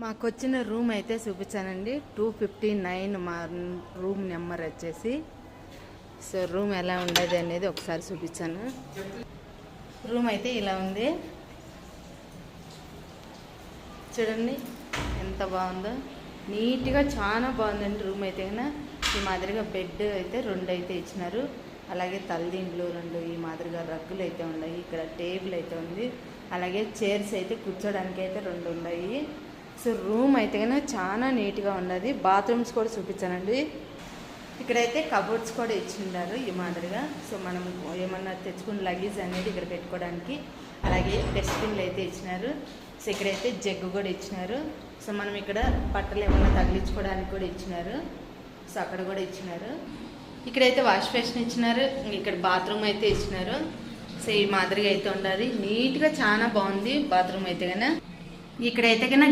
మాకు వచ్చిన రూమ్ అయితే చూపించానండి. 259 మా రూమ్ నెంబర్ వచ్చేసి. సో రూమ్ ఎలా ఉండదు అనేది ఒకసారి చూపించాను. రూమ్ అయితే ఇలా ఉంది చూడండి, ఎంత బాగుందో. నీట్గా చాలా బాగుందండి రూమ్ అయితే. కన్నా ఈ మాదిరిగా బెడ్ అయితే 2 అయితే ఇచ్చినారు. అలాగే తలదిండ్లు 2, ఈ మాదిరిగా రగ్గులు అయితే ఉన్నాయి. ఇక్కడ టేబుల్ అయితే ఉంది. అలాగే చైర్స్ అయితే కూర్చోడానికి అయితే 2 ఉన్నాయి. సో రూమ్ అయితే కన్నా చాలా నీట్గా ఉన్నది. బాత్రూమ్స్ కూడా చూపించానండి. ఇక్కడైతే కబోర్డ్స్ కూడా ఇచ్చిన్నారు ఈ మాదిరిగా. సో మనం ఏమన్నా తెచ్చుకున్న లగేజ్ అనేది ఇక్కడ పెట్టుకోవడానికి. అలాగే డస్ట్బిన్లు అయితే ఇచ్చినారు. సో ఇక్కడైతే జగ్గు కూడా ఇచ్చినారు. సో మనం ఇక్కడ బట్టలు ఏమన్నా తగిలించుకోవడానికి కూడా ఇచ్చినారు. సో అక్కడ కూడా ఇచ్చినారు. ఇక్కడైతే వాష్ బేసిన్ ఇచ్చినారు. ఇక్కడ బాత్రూమ్ అయితే ఇచ్చినారు. సో ఈ మాదిరిగా అయితే ఉండాలి. నీట్గా చాలా బాగుంది బాత్రూమ్ అయితే కన్నా. ఇక్కడైతే కన్నా